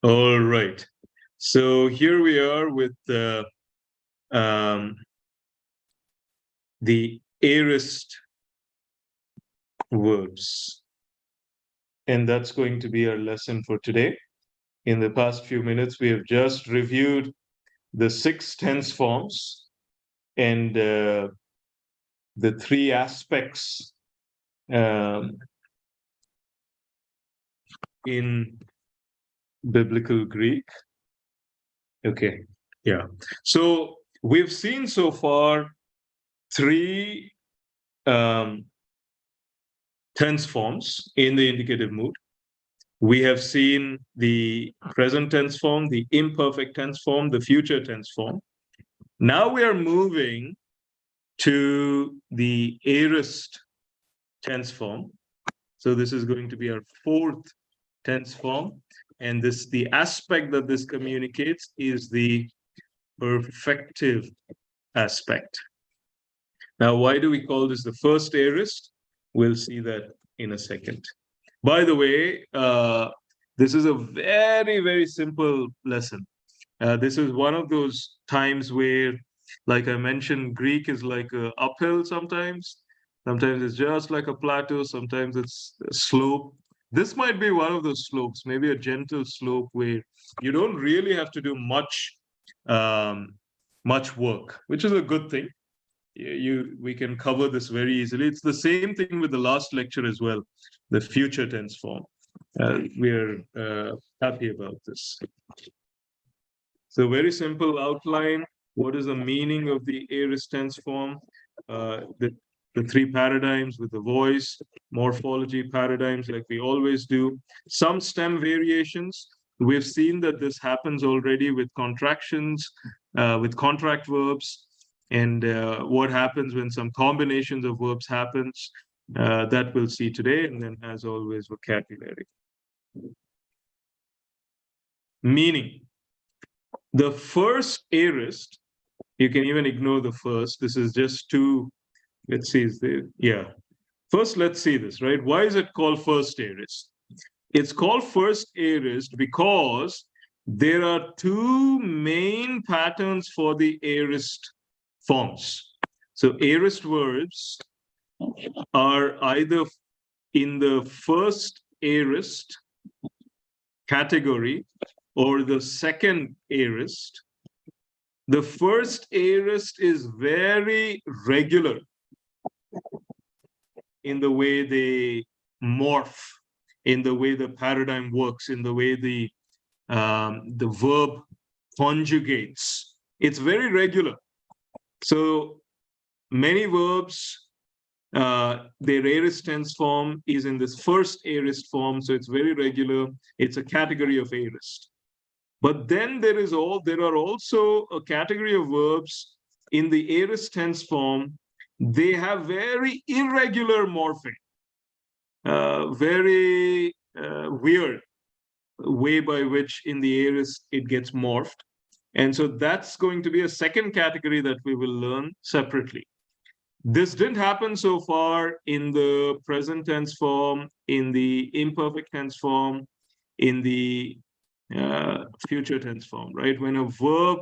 All right. So here we are with the aorist verbs. And that's going to be our lesson for today. In the past few minutes, we have just reviewed the 6 tense forms and the 3 aspects in biblical Greek. Okay, yeah. So we've seen so far 3 tense forms in the indicative mood. We have seen the present tense form, the imperfect tense form, the future tense form. Now we are moving to the aorist tense form. So this is going to be our 4th tense form. And the aspect that this communicates is the perfective aspect. Now, why do we call this the first aorist? We'll see that in a second. By the way, this is a very, very simple lesson. This is one of those times where, like I mentioned, Greek is like an uphill sometimes. Sometimes it's just like a plateau. Sometimes it's a slope. This might be one of those slopes, maybe a gentle slope where you don't really have to do much work, which is a good thing. We can cover this very easily. It's the same thing with the last lecture as well, the future tense form. We're happy about this. So very simple outline. What is the meaning of the aorist tense form? The 3 paradigms with the voice, morphology paradigms like we always do. Some stem variations. We've seen that this happens already with contractions, with contract verbs, and what happens when some combinations of verbs happens. That we'll see today, and then as always, vocabulary. Meaning. The first aorist, you can even ignore the first. This is just 2. Let's see. First, let's see this, right? Why is it called first aorist? It's called first aorist because there are 2 main patterns for the aorist forms. So aorist verbs are either in the first aorist category or the second aorist. The first aorist is very regular in the way they morph, in the way the paradigm works, in the way the verb conjugates. It's very regular. So many verbs, their aorist tense form is in this first aorist form, so it's very regular. It's a category of aorist. But then there are also a category of verbs in the aorist tense form. They have very irregular morphing, very weird way by which in the aorist it gets morphed. And so that's going to be a second category that we will learn separately. This didn't happen so far in the present tense form, in the imperfect tense form, in the future tense form, right? When a verb,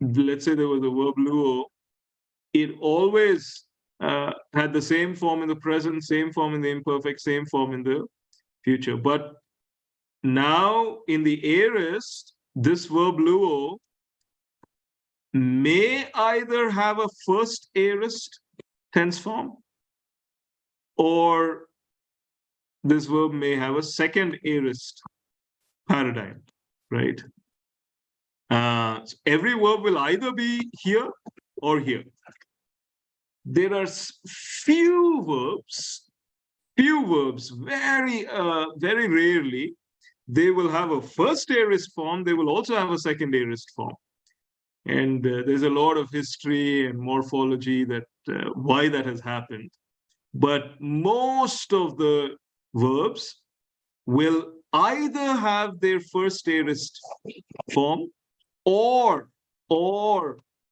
let's say there was a verb luo, it always had the same form in the present, same form in the imperfect, same form in the future. But now in the aorist, this verb luo may either have a first aorist tense form, or this verb may have a second aorist paradigm, right? So every verb will either be here or here. There are few verbs, very rarely, they will have a first aorist form. They will also have a second aorist form. And there's a lot of history and morphology that why that has happened. But most of the verbs will either have their first aorist form or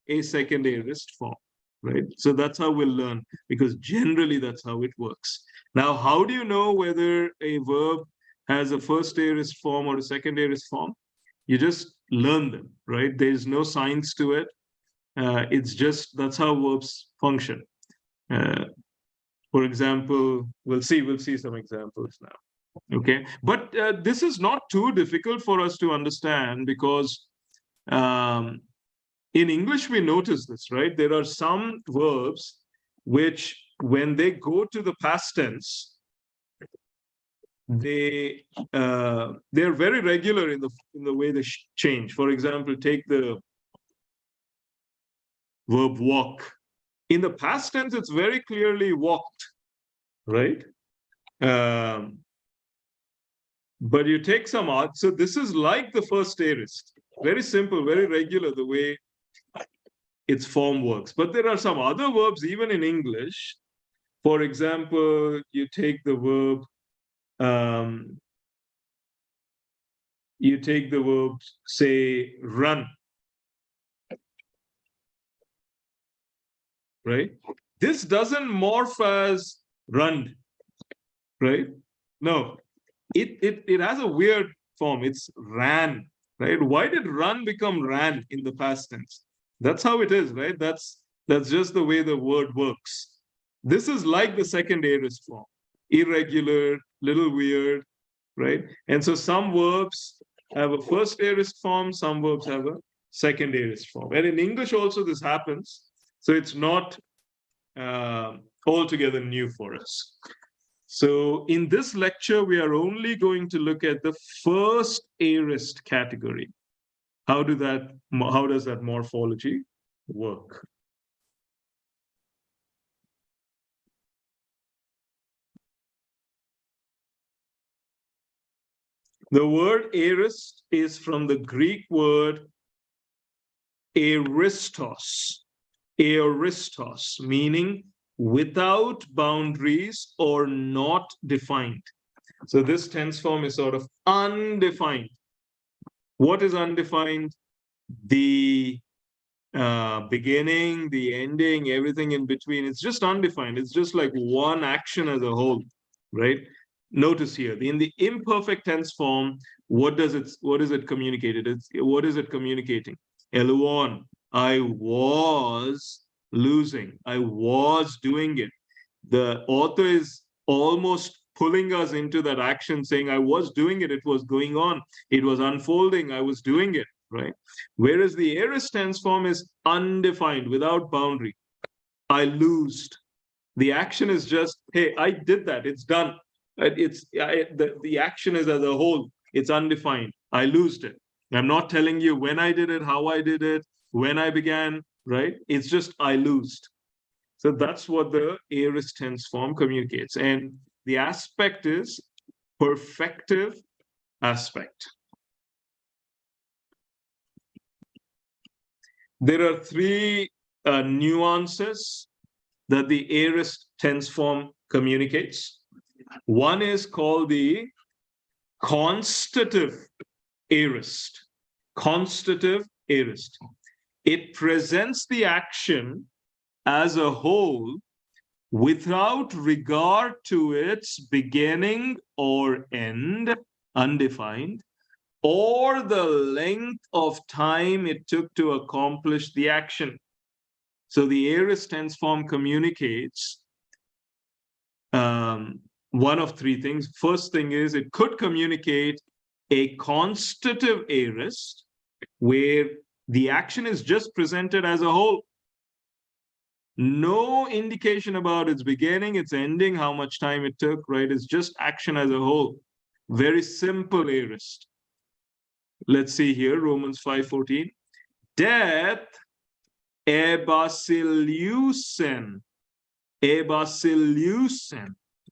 a second aorist form, right? So that's how we'll learn, because generally that's how it works. Now, how do you know whether a verb has a first aorist form or a second aorist form. You just learn them, right? There's no science to it. It's just, that's how verbs function. For example, we'll see some examples now. Okay, but this is not too difficult for us to understand, because in English we notice this, right? There are some verbs which, when they go to the past tense, they're very regular in the way they change. For example, take the verb walk. In the past tense, it's very clearly walked, right? But you take some art. So this is like the first aorist. Very simple, very regular, the way its form works. But there are some other verbs, even in English. For example, you take the verb, say, run. Right? This doesn't morph as run, right? No, it has a weird form. It's ran, right? Why did run become ran in the past tense? That's how it is, right? That's just the way the word works. This is like the second aorist form, irregular, little weird, right? And so some verbs have a first aorist form, some verbs have a second aorist form. And in English also this happens. So it's not altogether new for us. So in this lecture, we are only going to look at the first aorist category. How does that morphology work? The word aorist is from the Greek word aoristos, meaning without boundaries or not defined. So this tense form is sort of undefined. What is undefined? The beginning, the ending, everything in between. It's just undefined. It's just like one action as a whole, right? Notice here, in the imperfect tense form, what is it communicated? What is it communicating? Eluon, I was losing. I was doing it. The author is almost pulling us into that action, saying, I was doing it. It was going on. It was unfolding. I was doing it, right? Whereas the aorist tense form is undefined, without boundary. I loosed. The action is just, hey, I did that. It's done. The action is as a whole. It's undefined. I loosed it. I'm not telling you when I did it, how I did it, when I began, right? It's just I loosed. So that's what the aorist tense form communicates. And the aspect is perfective aspect. There are three nuances that the aorist tense form communicates. One is called the constative aorist. Constative aorist. It presents the action as a whole without regard to its beginning or end, undefined, or the length of time it took to accomplish the action. So the aorist tense form communicates one of three things. First thing is, it could communicate a constative aorist, where the action is just presented as a whole. No indication about its beginning, its ending, how much time it took, right? It's just action as a whole. Very simple aorist. Let's see here, Romans 5:14. Death ebasilusen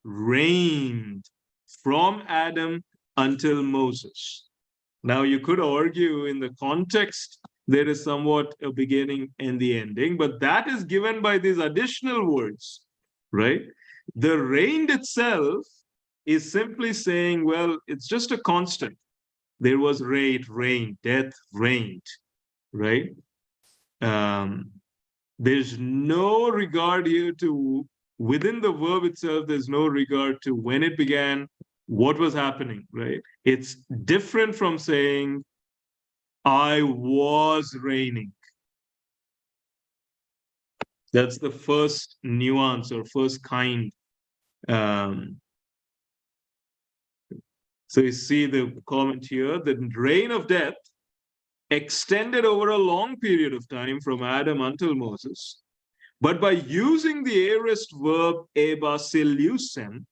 reigned from Adam until Moses. Now you could argue in the context there is somewhat a beginning and the ending, but that is given by these additional words, right? The reigned itself is simply saying, well, it's just a constant. There was reigned, death reigned, right? There's no regard here to, within the verb itself, there's no regard to when it began, what was happening, right? It's different from saying, I was reigning. That's the first nuance or first kind. So you see the comment here, the reign of death extended over a long period of time from Adam until Moses. But by using the aorist verb ebasilusen,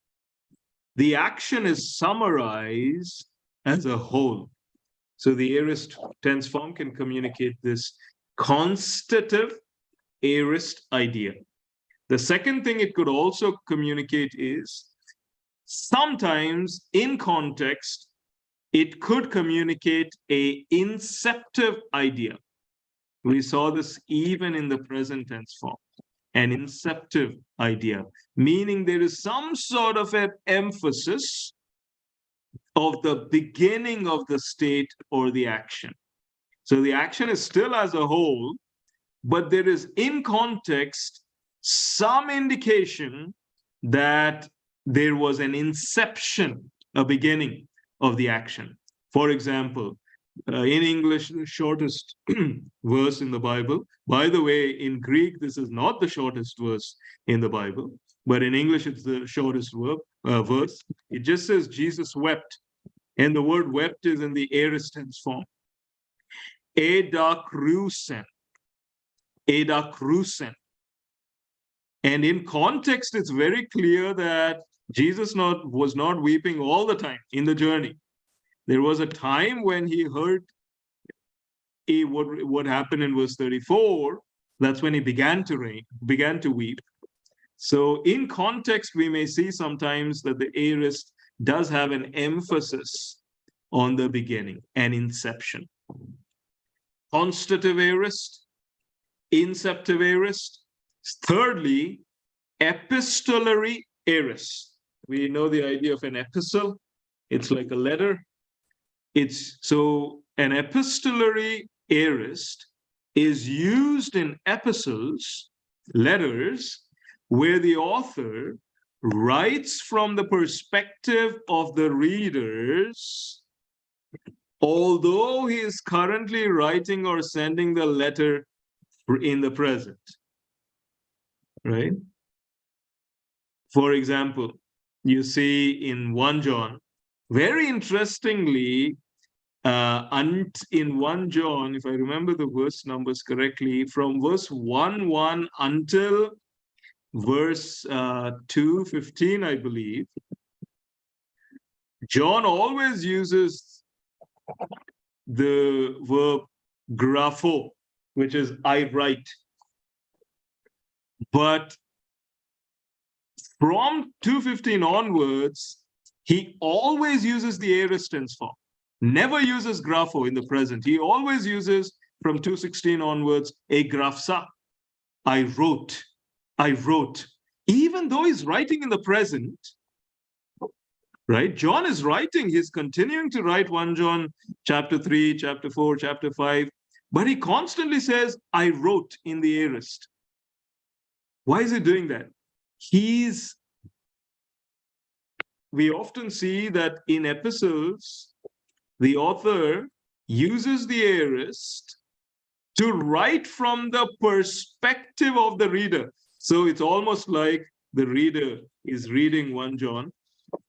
the action is summarized as a whole. So the aorist tense form can communicate this constative aorist idea. The second thing it could also communicate is sometimes in context, it could communicate a inceptive idea. We saw this even in the present tense form, an inceptive idea, meaning there is some sort of an emphasis of the beginning of the state or the action. So the action is still as a whole, but there is in context some indication that there was an inception, a beginning of the action. For example, in English, the shortest verse in the Bible. By the way, in Greek, this is not the shortest verse in the Bible, but in English, it's the shortest verse. It just says Jesus wept, and the word wept is in the aorist tense form. Edakrusen. Edakrusen. And in context, it's very clear that Jesus was not weeping all the time in the journey. There was a time when he heard what happened in verse 34. That's when he began to weep. So in context, we may see sometimes that the aorist does have an emphasis on the beginning, an inception. Constative aorist, inceptive aorist. Thirdly, epistolary aorist. We know the idea of an epistle. It's like a letter. So an epistolary aorist is used in epistles, letters, where the author writes from the perspective of the readers, although he is currently writing or sending the letter in the present, right? For example, you see in 1 John, very interestingly, in 1 John, if I remember the verse numbers correctly, from verse 1:1 until verse 2:15, I believe, John always uses the verb grapho, which is I write. But from 2:15 onwards, he always uses the aorist tense form. Never uses grapho in the present. He always uses, from 2:16 onwards, egrapsa. I wrote. Even though he's writing in the present, right? John is writing. He's continuing to write 1 John chapter 3, chapter 4, chapter 5. But he constantly says, I wrote in the aorist. Why is he doing that? We often see that in epistles, the author uses the aorist to write from the perspective of the reader. So it's almost like the reader is reading 1 John,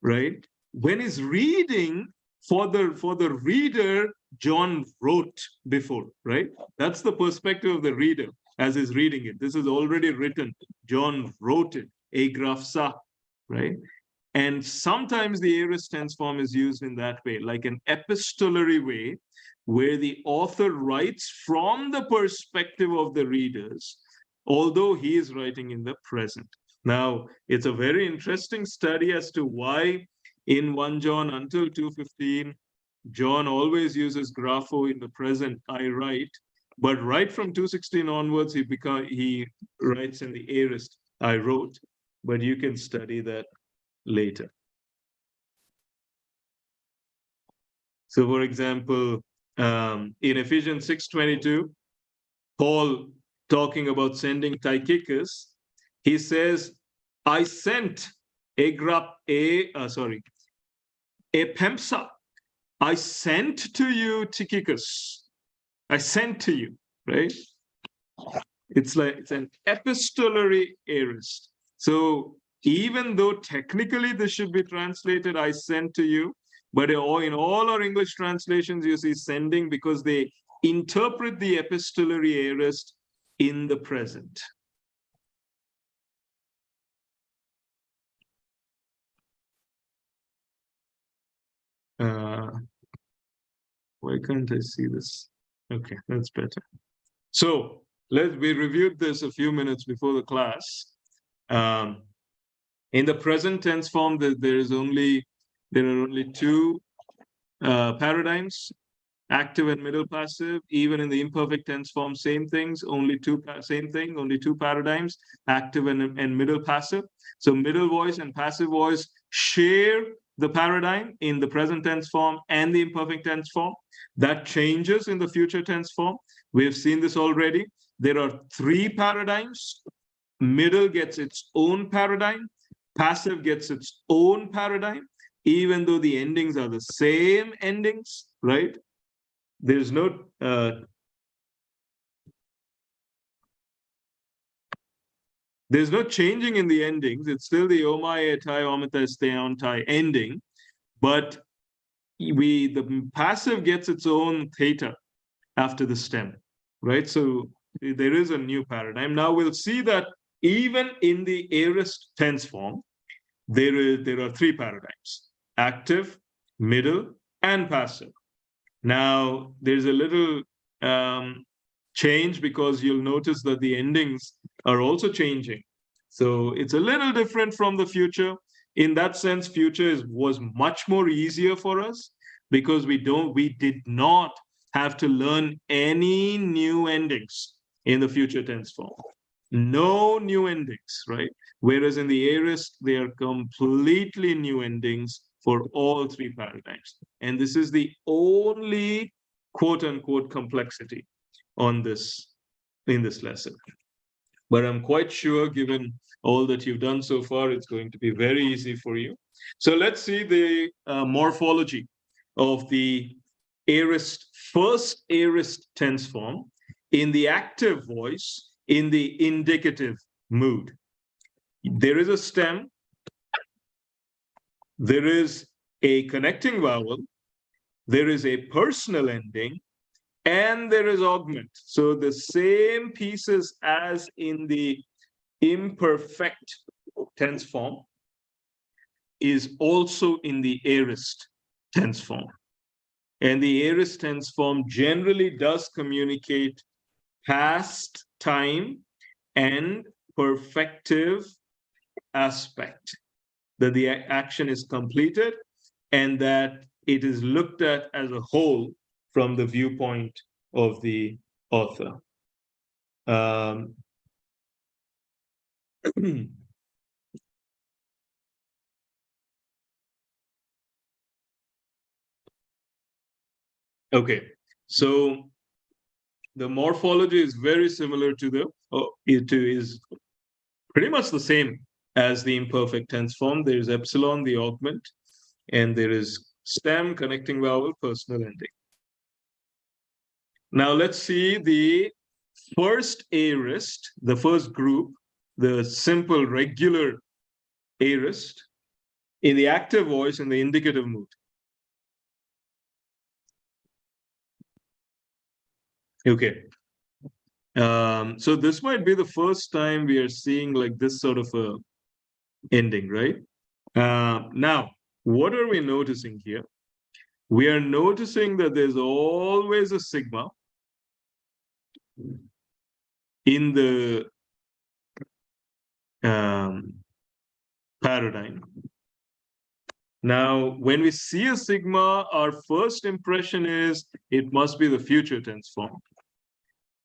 right? When he's reading for the reader, John wrote before, right? That's the perspective of the reader as he's reading it. This is already written. John wrote it, egrapsa, right? And sometimes the aorist tense form is used in that way, like an epistolary way, where the author writes from the perspective of the readers, although he is writing in the present. Now, it's a very interesting study as to why in 1 John until 2:15, John always uses grapho in the present, I write, but right from 2:16 onwards, he writes in the aorist, I wrote, but you can study that later. So, for example, in Ephesians 6:22, Paul talking about sending Tychicus, he says, I sent Epempsa. I sent to you Tychicus. I sent to you, right? It's an epistolary aorist. So even though technically this should be translated, I sent to you, but in all our English translations, you see sending because they interpret the epistolary aorist in the present. Why can't I see this? Okay, that's better. So we reviewed this a few minutes before the class. In the present tense form, there are only two paradigms, active and middle passive. Even in the imperfect tense form, same things, only two paradigms, active and middle passive. So middle voice and passive voice share the paradigm in the present tense form and the imperfect tense form. That changes in the future tense form. We have seen this already. There are three paradigms. Middle gets its own paradigm. Passive gets its own paradigm, even though the endings are the same endings, right? There's no changing in the endings. It's still the omai etai omita steontai ending, but the passive gets its own theta after the stem, right? So there is a new paradigm. Now we'll see that even in the aorist tense form, there are three paradigms: active, middle, and passive. Now there's a little change because you'll notice that the endings are also changing. So it's a little different from the future. In that sense, future was much more easier for us because we did not have to learn any new endings in the future tense form. No new endings, right? Whereas in the aorist, they are completely new endings for all three paradigms. And this is the only quote unquote complexity on this in this lesson. But I'm quite sure, given all that you've done so far, it's going to be very easy for you. So let's see the morphology of the first aorist tense form in the active voice in the indicative mood. There is a stem, there is a connecting vowel, there is a personal ending, and there is augment. So the same pieces as in the imperfect tense form is also in the aorist tense form. And the aorist tense form generally does communicate past time and perfective aspect, that the action is completed and that it is looked at as a whole from the viewpoint of the author. Okay, so the morphology is very similar to is pretty much the same as the imperfect tense form. There is epsilon, the augment, and there is stem, connecting vowel, personal ending. Now let's see the first aorist, the first group, the simple regular aorist in the active voice in the indicative mood. Okay. So this might be the first time we are seeing like this sort of a ending, right? Now, what are we noticing here? We are noticing that there's always a sigma in the paradigm. Now, when we see a sigma, our first impression is it must be the future tense form.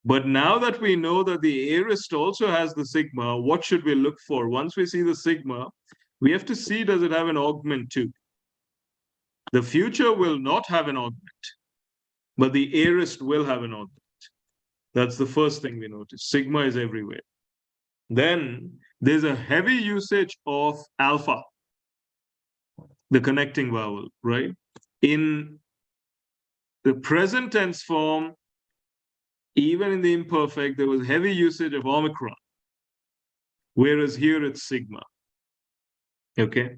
But now that we know that the aorist also has the sigma, what should we look for? Once we see the sigma, we have to see, does it have an augment too? The future will not have an augment, but the aorist will have an augment. That's the first thing we notice. Sigma is everywhere. Then there's a heavy usage of alpha. the connecting vowel, right? In the present tense form, even in the imperfect, there was heavy usage of omicron, whereas here it's sigma. Okay.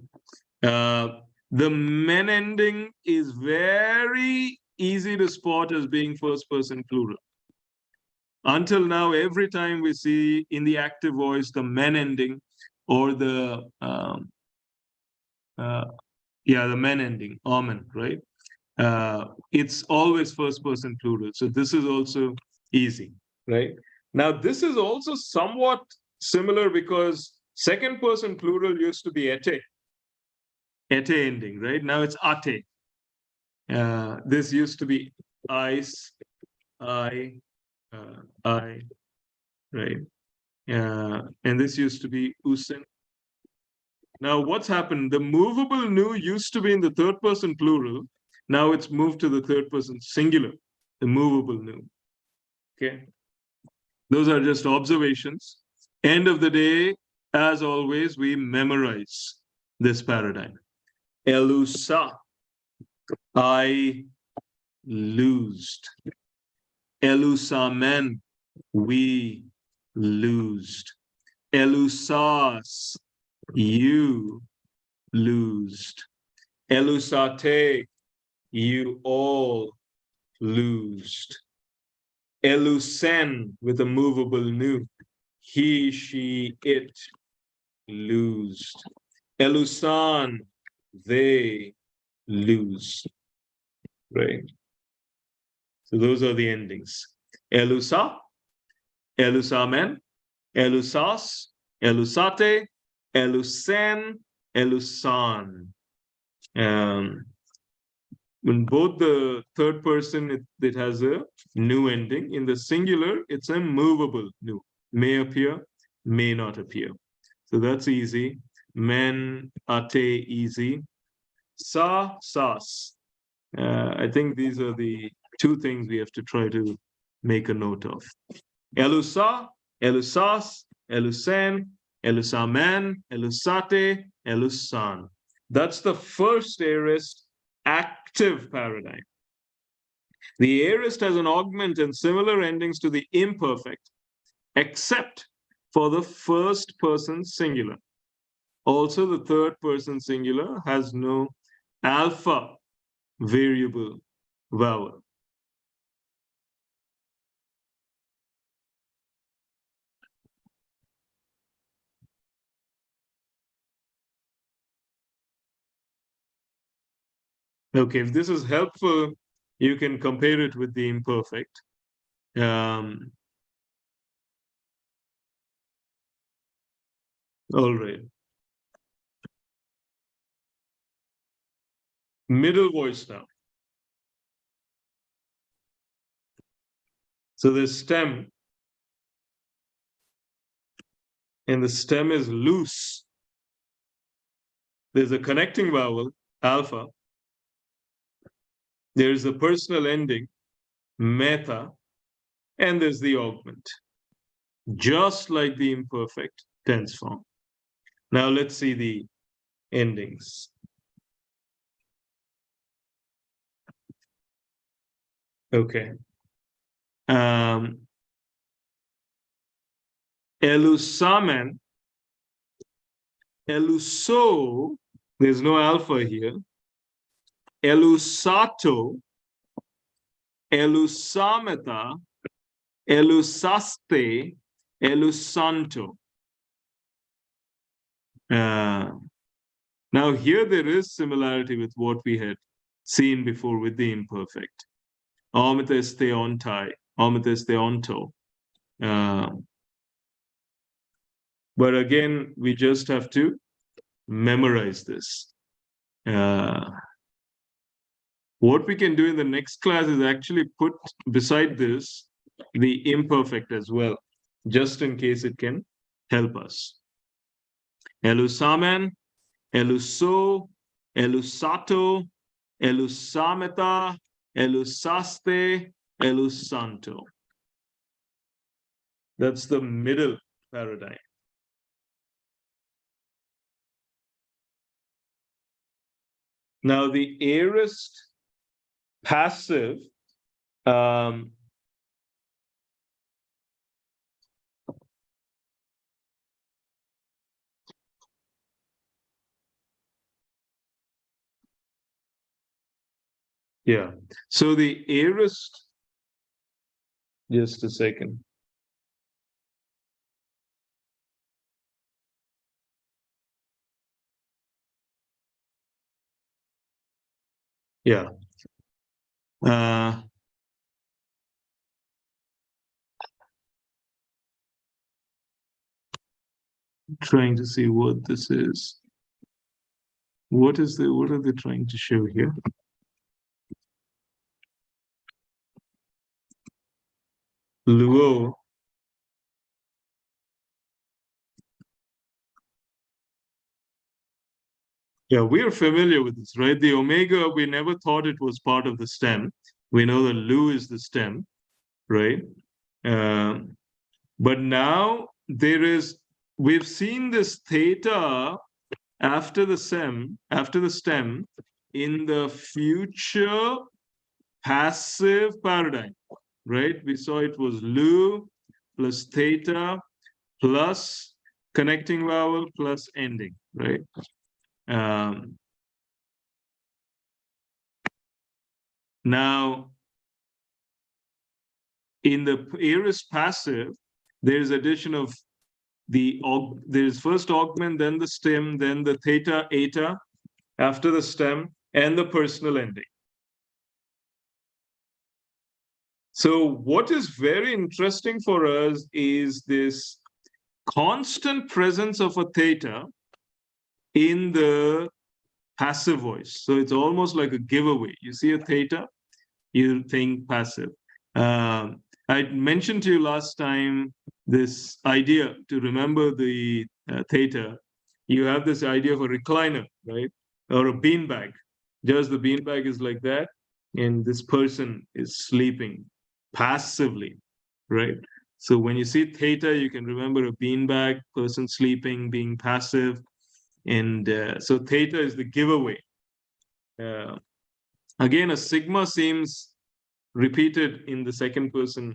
The men ending is very easy to spot as being first person plural. Until now, every time we see in the active voice the men ending or the the men ending, amen, right? It's always first person plural. So this is also easy, right? Now, this is also somewhat similar because second person plural used to be ete ending, right? Now it's ate. This used to be ice, I, right? And this used to be usen. Now, what's happened? The movable nu used to be in the third person plural. Now it's moved to the third person singular, the movable nu. Okay. Those are just observations. End of the day, as always, we memorize this paradigm. Elusa, I loosed. Elusamen, we loosed. Elusas, you loosed. Elusate, you all loosed. Elusen with a movable nu, he, she, it loosed. Elusan, they lose. Right? So those are the endings. Elusa, elusamen, elusas, elusate, elusen, elusan. In both the third person, it has a nu ending. In the singular, it's a movable nu. May appear, may not appear. So that's easy. Men, ate, easy. Sa, sas. I think these are the two things we have to try to make a note of. Elusa, elusas, elusen, elusamen, elusate, elusan. That's the first aorist active paradigm. The aorist has an augment and similar endings to the imperfect, except for the first person singular. Also, the third person singular has no alpha variable vowel. Okay, if this is helpful, you can compare it with the imperfect. All right. Middle voice now. So the stem, and the stem is loose. There's a connecting vowel, alpha. There's a personal ending, meta, and there's the augment, just like the imperfect tense form. Now let's see the endings. Okay. Elusamen, eluso, there's no alpha here. Elusato, elusameta, elusaste, elusanto. Now here there is similarity with what we had seen before with the imperfect. Ometes theontai, ometes theonto. But again, we just have to memorize this. What we can do in the next class is actually put beside this the imperfect as well, just in case it can help us. Elusamen, eluso, elusato, elusameta, elusaste, elusanto. That's the middle paradigm. Now the aorist passive, yeah. So the aorist, just a second. Yeah. Trying to see what this is. What are they trying to show here? Luo. Yeah, we are familiar with this, right? The omega, we never thought it was part of the stem. We know that Lu is the stem, right? But now we've seen this theta after the stem in the future passive paradigm, right? We saw it was Lu plus theta plus connecting vowel plus ending, right? Now, in the aorist passive, there's addition of there's first augment, then the stem, then the theta, eta, after the stem, and the personal ending. So what is very interesting for us is this constant presence of a theta in the passive voice. So it's almost like a giveaway. You see a theta, you think passive. I mentioned to you last time this idea to remember the theta. You have this idea of a recliner, right? Or a beanbag. Just the beanbag is like that, and this person is sleeping passively, right? So when you see theta, you can remember a beanbag, person sleeping, being passive. And so theta is the giveaway. Again, a sigma seems repeated in the second person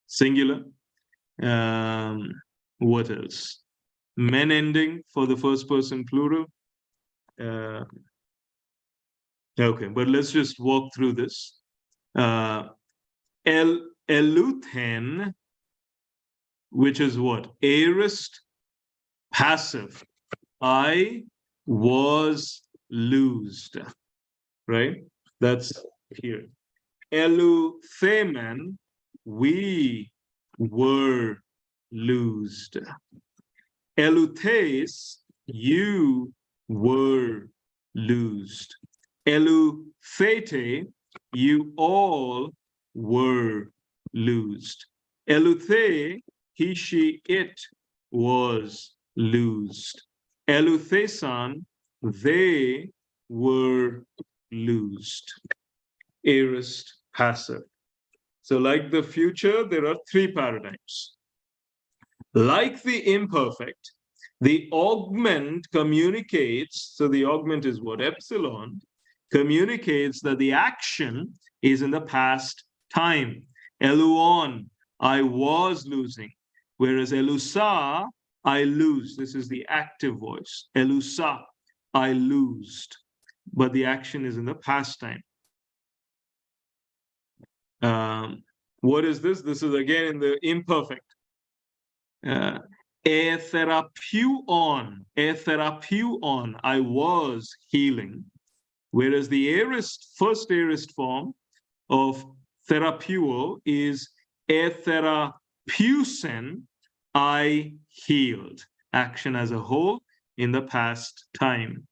singular. What else? Men ending for the first person plural. Okay, but let's just walk through this. Eluthen, which is what? Aorist passive. I was loosed, right? That's here. Eluthemen, we were loosed. Eluthes, you were loosed. Eluthete, you all were loosed. Eluthe, he, she, it was loosed. Eluthesan, they were loosed. Aorist passive. So like the future, there are three paradigms. Like the imperfect, the augment communicates, so the augment is what? Epsilon, communicates that the action is in the past time. Eluon, I was losing. Whereas elusa, I lose. This is the active voice. Elusa, I loosed. But the action is in the past time. What is this? This is again in the imperfect. Etherapeuon, I was healing. Whereas the first aorist form of therapeuo is etherapeusen, I healed. Action as a whole in the past time.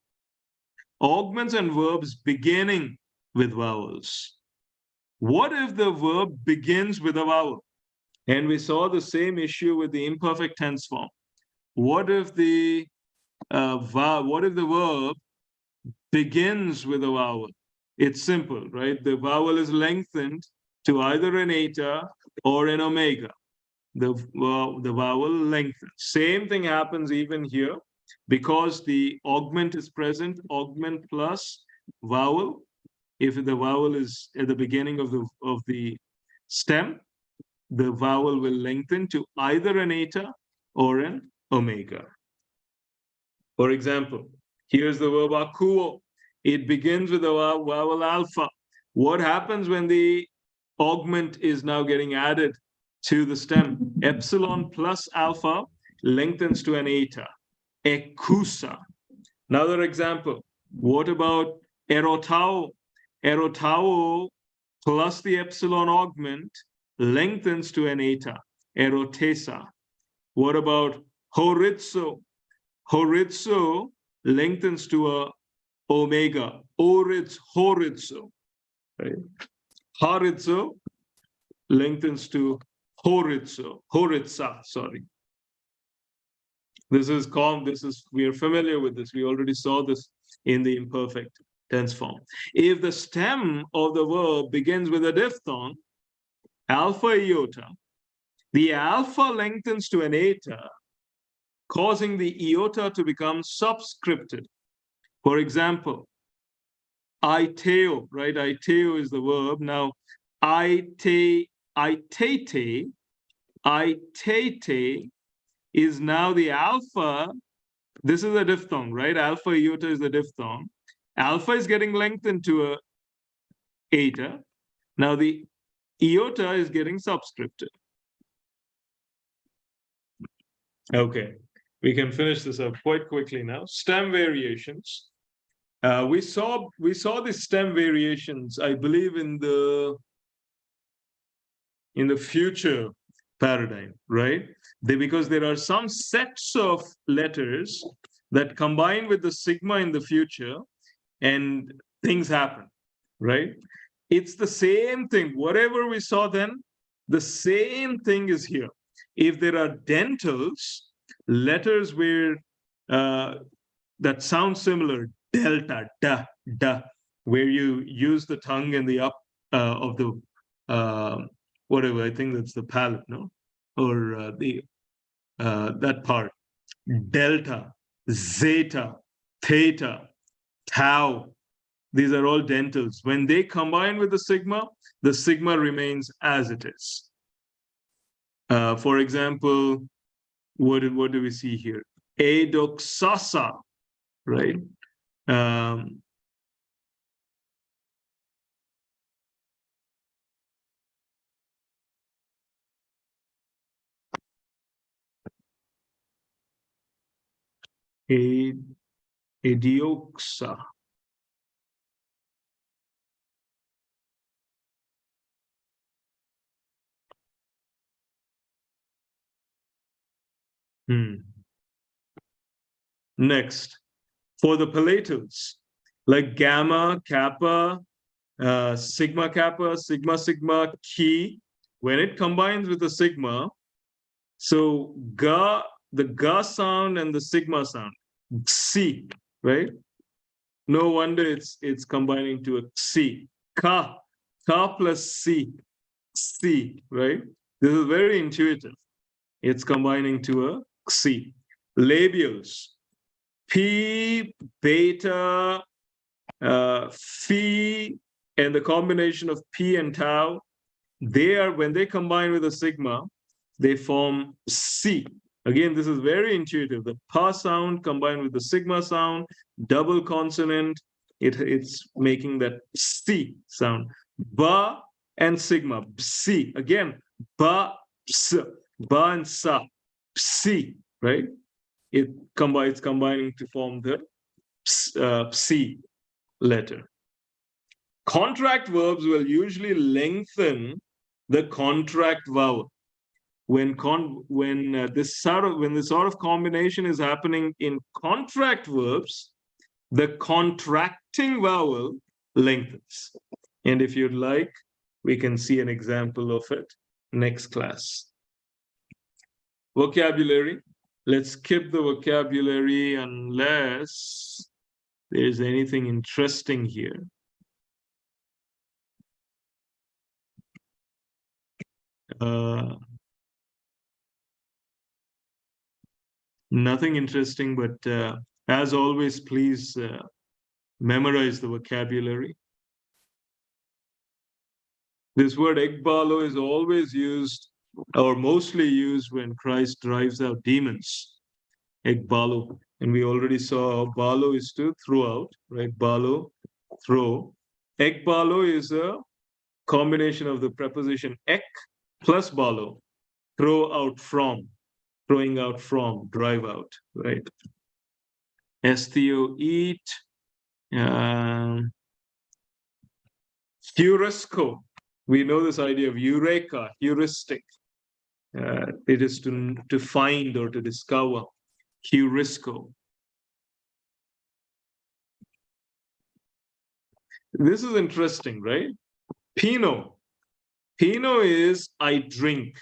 Augments and verbs beginning with vowels. What if the verb begins with a vowel? And we saw the same issue with the imperfect tense form. What if the verb begins with a vowel? It's simple, right? The vowel is lengthened to either an eta or an omega. The vowel lengthens. Same thing happens even here. Because the augment is present, augment plus vowel. If the vowel is at the beginning of the stem, the vowel will lengthen to either an eta or an omega. For example, here's the verb akuo. It begins with the vowel alpha. What happens when the augment is now getting added to the stem? Epsilon plus alpha lengthens to an eta. Ekusa. Another example. What about erotao? Erotao plus the epsilon augment lengthens to an eta. Erotesa. What about horitzo? Horitzo lengthens to a omega. Horitzo. Right? Horitzo lengthens to horitza, sorry. This is we are familiar with this. We already saw this in the imperfect tense form. If the stem of the verb begins with a diphthong, alpha iota, the alpha lengthens to an eta, causing the iota to become subscripted. For example, aiteo, right? Aiteo is the verb. Now, aitete is now the alpha. This is a diphthong, right? Alpha iota is the diphthong. Alpha is getting lengthened to a eta. Now the iota is getting subscripted. Okay, we can finish this up quite quickly now. Stem variations. We saw the stem variations, I believe, in the future paradigm, right? Because there are some sets of letters that combine with the sigma in the future and things happen, right? It's the same thing. Whatever we saw then, the same thing is here. If there are dentals, letters where that sound similar, delta, da, where you use the tongue in the up of the whatever, I think that's the palate, no? Or that part. Delta, zeta, theta, tau. These are all dentals. When they combine with the sigma remains as it is. For example, what do we see here? Adoxasa, right? Adioxa. Next, for the palatals, like gamma, kappa, sigma, kappa, sigma, sigma, chi, when it combines with the sigma, so ga, the ga sound and the sigma sound, xi, right? No wonder it's combining to a xi. Ka plus si, xi, right? This is very intuitive. It's combining to a xi. Labials, p, beta, phi, and the combination of p and tau, when they combine with a sigma, they form C. Again, this is very intuitive. The pa sound combined with the sigma sound, double consonant, it's making that C sound. Ba and sigma, C. Again, ba, ps, ba and sa, C, right? It's combining to form the C letter. Contract verbs will usually lengthen the contract vowel. When this sort of combination is happening in contract verbs, the contracting vowel lengthens. And if you'd like, we can see an example of it next class. Vocabulary. Let's skip the vocabulary unless there's anything interesting here. Nothing interesting, but as always, please Memorize the vocabulary. This word ekbalo is always used or mostly used when Christ drives out demons. Ekbalo. And we already saw balo is to throw out, right? Balo, throw. Ekbalo is a combination of the preposition ek plus balo, throw out from, throwing out from, drive out, right? Esthio, eat. Heurisco. We know this idea of eureka, heuristic. It is to find or to discover. Heurisco. This is interesting, right? Pino. Pino is I drink.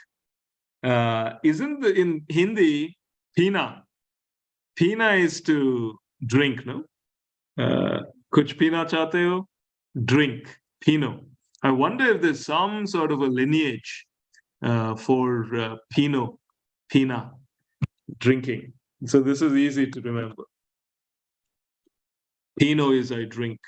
Isn't in Hindi pina? Pina is to drink, no? Kuch pina chahte ho? Drink. Pino. I wonder if there's some sort of a lineage for Pino, Pina, drinking. So this is easy to remember. Pino is I drink.